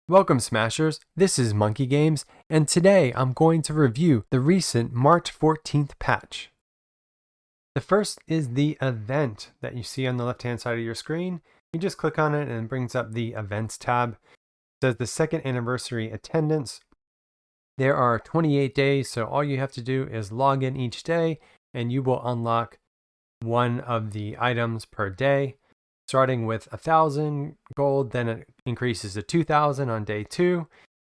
Welcome Smashers, this is Monkey Games, and today I'm going to review the recent March 14th patch. The first is the event that you see on the left hand side of your screen. You just click on it and it brings up the Events tab. It says the second anniversary attendance. There are 28 days, so all you have to do is log in each day and you will unlock one of the items per day. Starting with 1,000 gold, then it increases to 2,000 on day 2.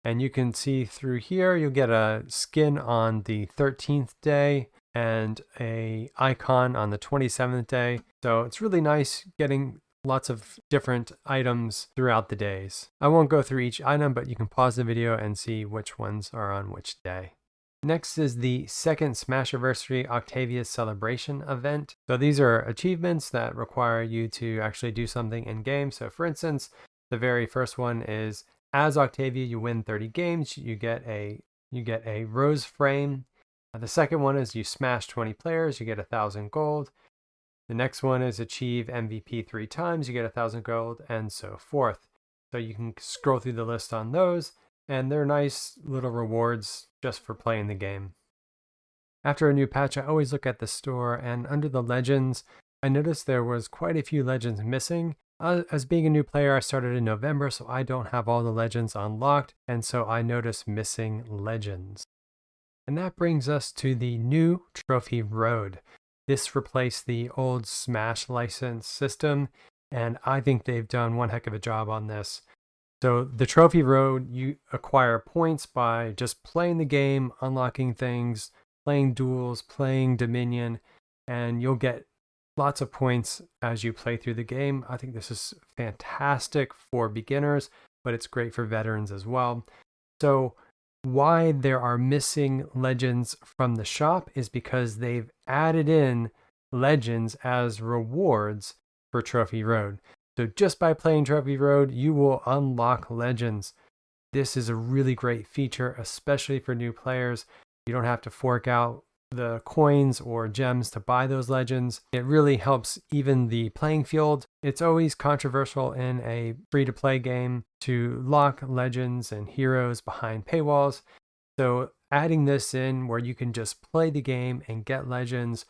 And you can see through here, you'll get a skin on the 13th day and a icon on the 27th day. So it's really nice getting lots of different items throughout the days. I won't go through each item, but you can pause the video and see which ones are on which day. Next is the second Smashiversary Octavia celebration event. So these are achievements that require you to actually do something in game. So for instance, the very first one is as Octavia, you win 30 games, you get a rose frame. The second one is you smash 20 players, you get 1,000 gold. The next one is achieve MVP 3 times, you get 1,000 gold, and so forth. So you can scroll through the list on those. And they're nice little rewards just for playing the game. After a new patch, I always look at the store, and under the legends, I noticed there was quite a few legends missing. As being a new player, I started in November, so I don't have all the legends unlocked, and so I noticed missing legends. And that brings us to the new Trophy Road. This replaced the old Smash license system, and I think they've done one heck of a job on this. So the Trophy Road, you acquire points by just playing the game, unlocking things, playing duels, playing Dominion, and you'll get lots of points as you play through the game. I think this is fantastic for beginners, but it's great for veterans as well. So why there are missing legends from the shop is because they've added in legends as rewards for Trophy Road. So just by playing Trophy Road, you will unlock legends. This is a really great feature, especially for new players. You don't have to fork out the coins or gems to buy those legends. It really helps even the playing field. It's always controversial in a free-to-play game to lock legends and heroes behind paywalls. So adding this in where you can just play the game and get legends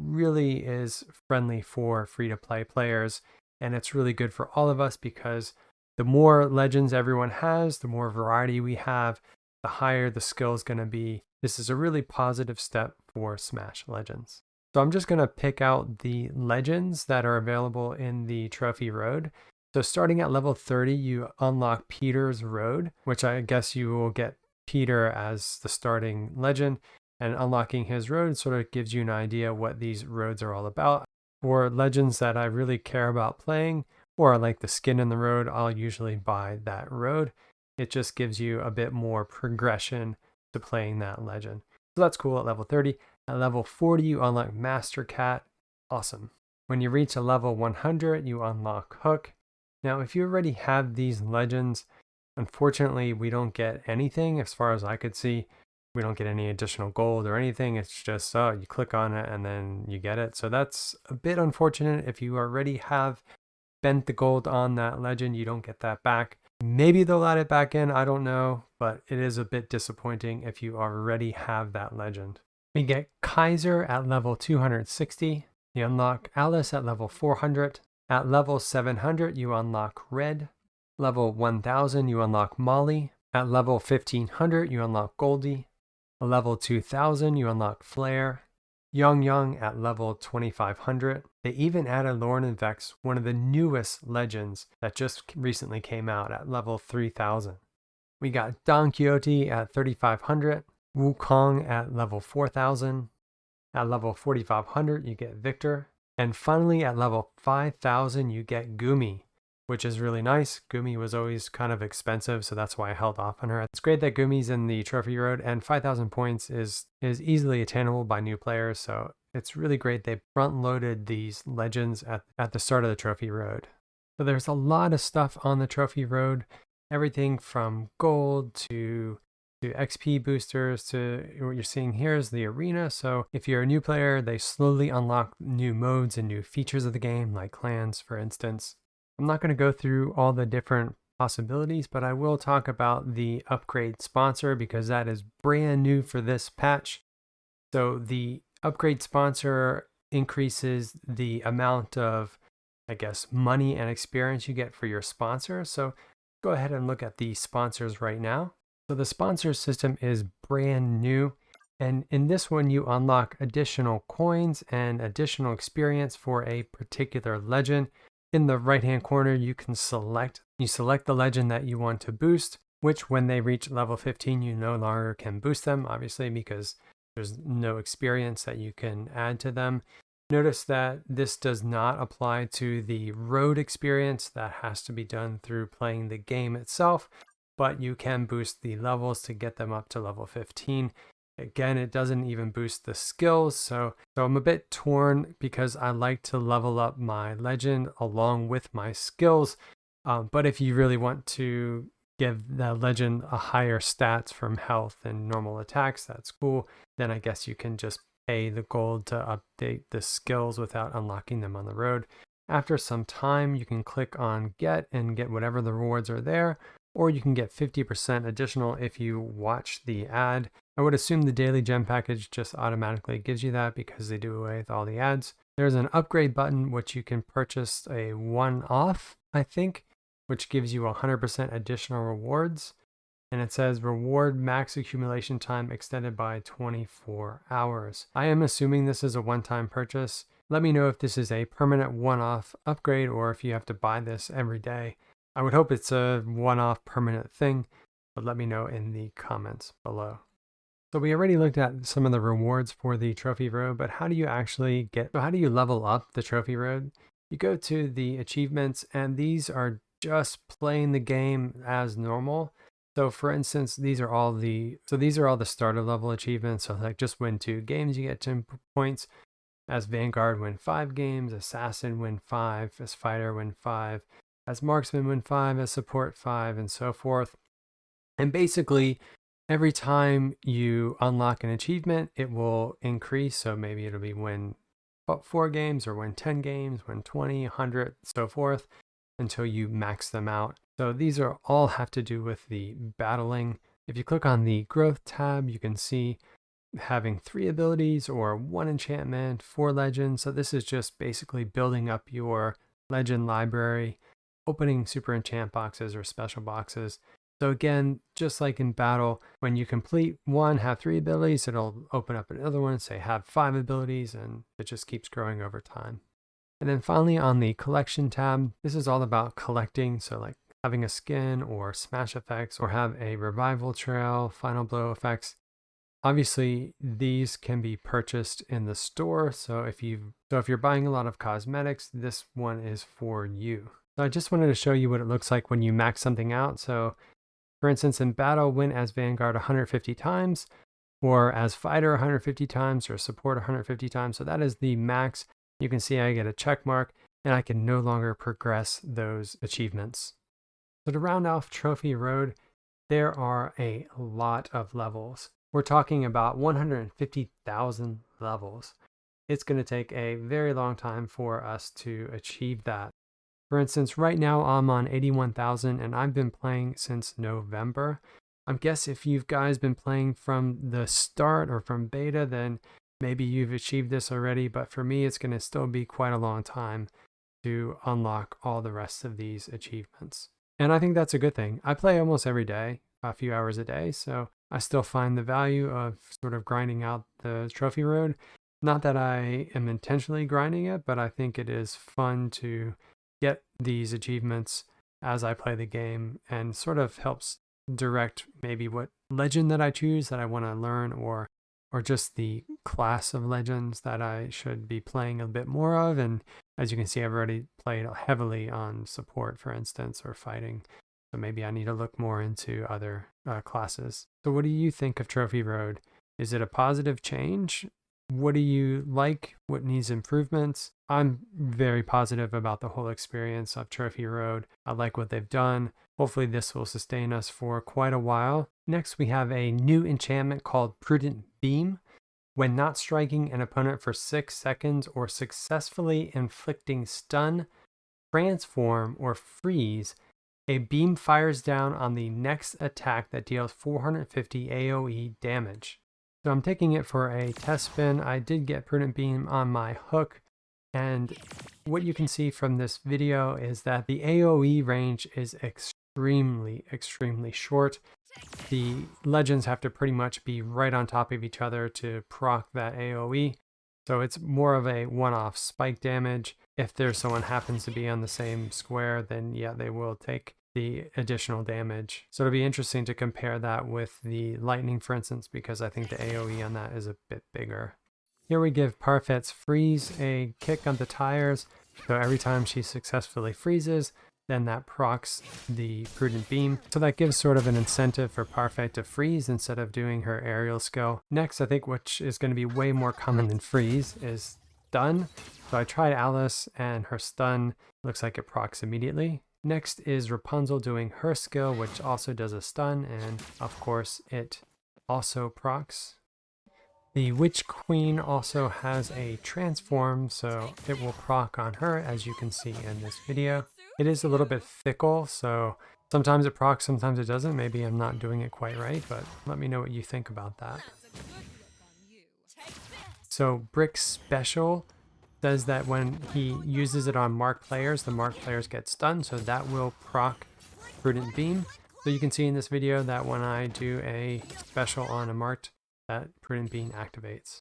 really is friendly for free-to-play players. And it's really good for all of us because the more legends everyone has, the more variety we have, the higher the skill is going to be. This is a really positive step for Smash Legends. So I'm just going to pick out the legends that are available in the Trophy Road. So starting at level 30, you unlock Peter's Road, which I guess you will get Peter as the starting legend. And unlocking his road sort of gives you an idea what these roads are all about. For legends that I really care about playing, or I like the skin in the road, I'll usually buy that road. It just gives you a bit more progression to playing that legend. So that's cool at level 30. At level 40, you unlock Master Cat. Awesome. When you reach a level 100, you unlock Hook. Now, if you already have these legends, unfortunately, we don't get anything as far as I could see. We don't get any additional gold or anything. It's just, oh, you click on it and then you get it. So that's a bit unfortunate. If you already have spent the gold on that legend, you don't get that back. Maybe they'll add it back in. I don't know, but it is a bit disappointing if you already have that legend. We get Kaiser at level 260. You unlock Alice at level 400. At level 700, you unlock Red. Level 1000, you unlock Molly. At level 1500, you unlock Goldie. Level 2000, you unlock Flare. Young at level 2500. They even added Lauren and Vex, one of the newest legends that just recently came out at level 3000. We got Don Quixote at 3500. Wukong at level 4000. At level 4500, you get Victor. And finally, at level 5000, you get Gumi, which is really nice. Gumi was always kind of expensive, so that's why I held off on her. It's great that Gumi's in the Trophy Road, and 5,000 points is easily attainable by new players, so it's really great they front-loaded these legends at the start of the Trophy Road. So there's a lot of stuff on the Trophy Road, everything from gold to XP boosters to what you're seeing here is the arena. So if you're a new player, they slowly unlock new modes and new features of the game, like clans, for instance. I'm not going to go through all the different possibilities, but I will talk about the upgrade sponsor because that is brand new for this patch. So the upgrade sponsor increases the amount of, I guess, money and experience you get for your sponsor. So go ahead and look at the sponsors right now. So the sponsor system is brand new. And in this one, you unlock additional coins and additional experience for a particular legend. In the right-hand corner, you select the legend that you want to boost, which when they reach level 15, you no longer can boost them, obviously, because there's no experience that you can add to them. Notice that this does not apply to the road experience. That has to be done through playing the game itself, but you can boost the levels to get them up to level 15. Again, it doesn't even boost the skills, so I'm a bit torn because I like to level up my legend along with my skills. But if you really want to give the legend a higher stats from health and normal attacks, that's cool. Then I guess you can just pay the gold to update the skills without unlocking them on the road. After some time, you can click on get and get whatever the rewards are there, or you can get 50% additional if you watch the ad. I would assume the daily gem package just automatically gives you that because they do away with all the ads. There's an upgrade button which you can purchase a one-off, I think, which gives you 100% additional rewards. And it says reward max accumulation time extended by 24 hours. I am assuming this is a one-time purchase. Let me know if this is a permanent one-off upgrade or if you have to buy this every day. I would hope it's a one-off permanent thing, but let me know in the comments below. So we already looked at some of the rewards for the trophy road, but how do you level up the trophy road? You go to the achievements, and these are just playing the game as normal. So for instance, these are all the starter level achievements. So like just win 2 games, you get 10 points. As Vanguard, win 5 games. Assassin, win 5. As Fighter, win 5. As Marksman, win 5. As Support, 5, and so forth. And basically, every time you unlock an achievement, it will increase. So maybe it'll be win 4 games or win 10 games, win 20, 100, so forth, until you max them out. So these are all have to do with the battling. If you click on the growth tab, you can see having 3 abilities or 1 enchantment, 4 legends. So this is just basically building up your legend library, opening super enchant boxes or special boxes. So again, just like in battle, when you complete one, have 3 abilities, it'll open up another one, say have 5 abilities, and it just keeps growing over time. And then finally on the collection tab, this is all about collecting. So like having a skin or smash effects or have a revival trail, final blow effects. Obviously, these can be purchased in the store. So if you're buying a lot of cosmetics, this one is for you. So I just wanted to show you what it looks like when you max something out. So for instance, in battle, win as Vanguard 150 times, or as Fighter 150 times, or Support 150 times. So that is the max. You can see I get a check mark, and I can no longer progress those achievements. So to round off Trophy Road, there are a lot of levels. We're talking about 150,000 levels. It's going to take a very long time for us to achieve that. For instance, right now I'm on 81,000 and I've been playing since November. I guess if you guys been playing from the start or from beta, then maybe you've achieved this already, but for me it's going to still be quite a long time to unlock all the rest of these achievements. And I think that's a good thing. I play almost every day, a few hours a day, so I still find the value of sort of grinding out the trophy road. Not that I am intentionally grinding it, but I think it is fun to get these achievements as I play the game and sort of helps direct maybe what legend that I choose that I want to learn or just the class of legends that I should be playing a bit more of. And as you can see, I've already played heavily on support, for instance, or fighting. So maybe I need to look more into other classes. So what do you think of Trophy Road? Is it a positive change? What do you like? What needs improvements? I'm very positive about the whole experience of Trophy Road. I like what they've done. Hopefully this will sustain us for quite a while. Next, we have a new enchantment called Prudent Beam. When not striking an opponent for 6 seconds or successfully inflicting stun, transform, or freeze, A beam fires down on the next attack that deals 450 AoE damage. So I'm taking it for a test spin. I did get Prudent Beam on my hook, and what you can see from this video is that the AoE range is extremely short. The legends have to pretty much be right on top of each other to proc that AoE. So it's more of a one-off spike damage. If there's someone happens to be on the same square, then yeah, they will take the additional damage. So it'll be interesting to compare that with the lightning, for instance, because I think the AoE on that is a bit bigger. Here we give Parfait's freeze a kick on the tires. So every time she successfully freezes, then that procs the Prudent Beam. So that gives sort of an incentive for Parfait to freeze instead of doing her aerial skill. Next, I think, which is going to be way more common than freeze, is stun. So I tried Alice, and her stun looks like it procs immediately. Next is Rapunzel doing her skill, which also does a stun, and of course it also procs. The Witch Queen also has a transform, so it will proc on her, as you can see in this video. It is a little bit fickle, so sometimes it procs, sometimes it doesn't. Maybe I'm not doing it quite right, but let me know what you think about that. So Brick's special says that when he uses it on marked players, the marked players get stunned, so that will proc Prudent Beam. So you can see in this video that when I do a special on a marked, that Prudent Beam activates.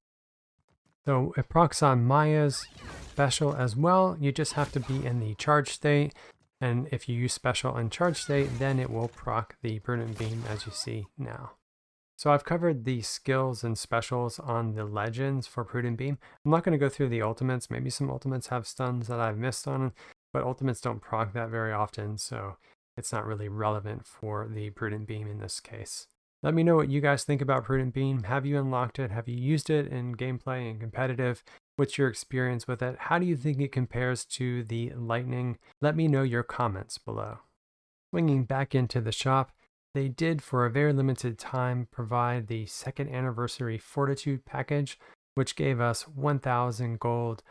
So it procs on Maya's special as well. You just have to be in the charge state, and if you use special in charge state, then it will proc the Prudent Beam, as you see now. So I've covered the skills and specials on the legends for Prudent Beam. I'm not going to go through the ultimates. Maybe some ultimates have stuns that I've missed on, but ultimates don't proc that very often, so it's not really relevant for the Prudent Beam in this case. Let me know what you guys think about Prudent Beam. Have you unlocked it? Have you used it in gameplay and competitive? What's your experience with it? How do you think it compares to the Lightning? Let me know your comments below. Swinging back into the shop, they did for a very limited time provide the 2nd anniversary Fortitude Package, which gave us 1,000 gold,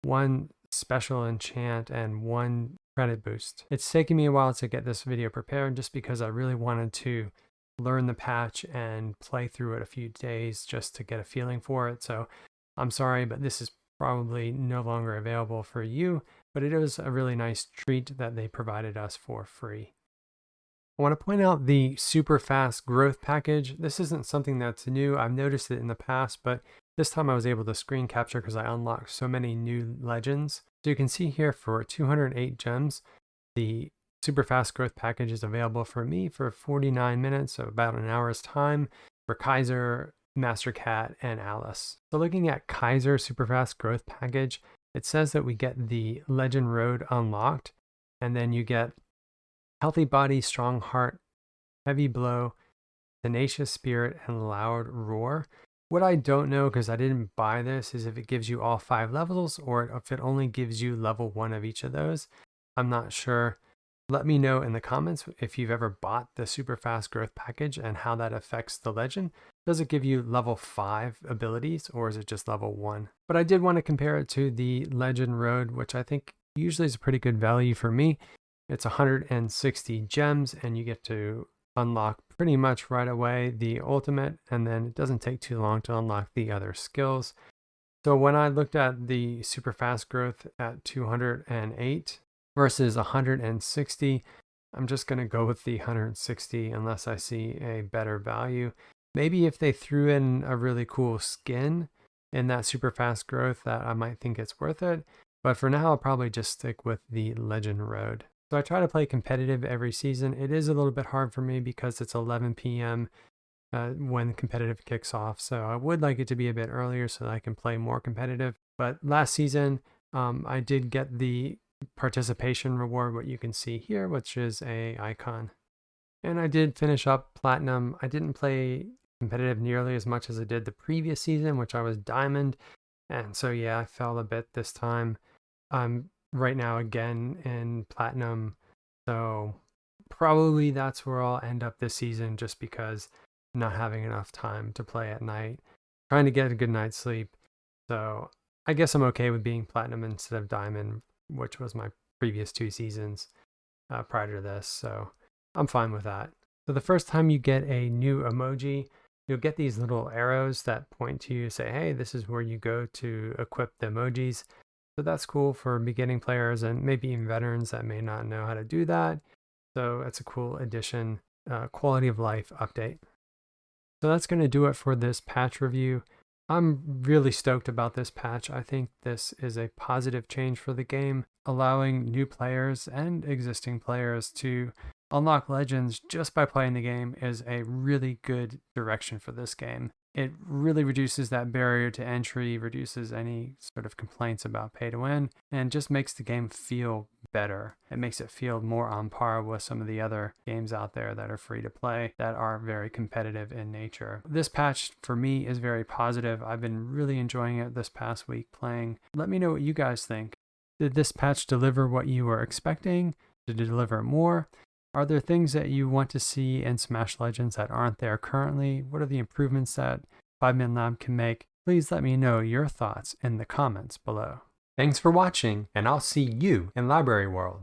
1 special enchant, and 1 credit boost. It's taken me a while to get this video prepared just because I really wanted to learn the patch and play through it a few days just to get a feeling for it. So I'm sorry, but this is probably no longer available for you, but it was a really nice treat that they provided us for free. I want to point out the super fast growth package. This isn't something that's new. I've noticed it in the past, but this time I was able to screen capture because I unlocked so many new legends. So you can see here for 208 gems, the super fast growth package is available for me for 49 minutes, so about an hour's time, for Kaiser, Master Cat, and Alice. So looking at Kaiser super fast growth package, it says that we get the Legend Road unlocked, and then you get Healthy Body, Strong Heart, Heavy Blow, Tenacious Spirit, and Loud Roar. What I don't know, because I didn't buy this, is if it gives you all 5 levels or if it only gives you level 1 of each of those. I'm not sure. Let me know in the comments if you've ever bought the super fast growth package and how that affects the legend. Does it give you level 5 abilities or is it just level 1? But I did want to compare it to the Legend Road, which I think usually is a pretty good value for me. It's 160 gems and you get to unlock pretty much right away the ultimate, and then it doesn't take too long to unlock the other skills. So when I looked at the super fast growth at 208 versus 160, I'm just going to go with the 160 unless I see a better value. Maybe if they threw in a really cool skin in that super fast growth, that I might think it's worth it. But for now, I'll probably just stick with the Legend Road. So I try to play competitive every season. It is a little bit hard for me because it's 11 p.m. When competitive kicks off. So I would like it to be a bit earlier so that I can play more competitive. But last season, I did get the participation reward, what you can see here, which is a icon. And I did finish up Platinum. I didn't play competitive nearly as much as I did the previous season, which I was Diamond. And so yeah, I fell a bit this time. I'm right now again in Platinum. So probably that's where I'll end up this season just because I'm not having enough time to play at night. Trying to get a good night's sleep. So I guess I'm okay with being Platinum instead of Diamond, which was my previous 2 seasons. prior to this, so I'm fine with that. So the first time you get a new emoji, you'll get these little arrows that point to you, say, hey, this is where you go to equip the emojis. So that's cool for beginning players and maybe even veterans that may not know how to do that. So that's a cool addition, quality of life update. So that's going to do it for this patch review. I'm really stoked about this patch. I think this is a positive change for the game, allowing new players and existing players to unlock legends just by playing the game is a really good direction for this game. It really reduces that barrier to entry, reduces any sort of complaints about pay to win, and just makes the game feel better. It makes it feel more on par with some of the other games out there that are free to play that are very competitive in nature. This patch for me is very positive. I've been really enjoying it this past week playing. Let me know what you guys think. Did this patch deliver what you were expecting? Did it deliver more? Are there things that you want to see in Smash Legends that aren't there currently? What are the improvements that 5-Man Lab can make? Please let me know your thoughts in the comments below. Thanks for watching, and I'll see you in Library World.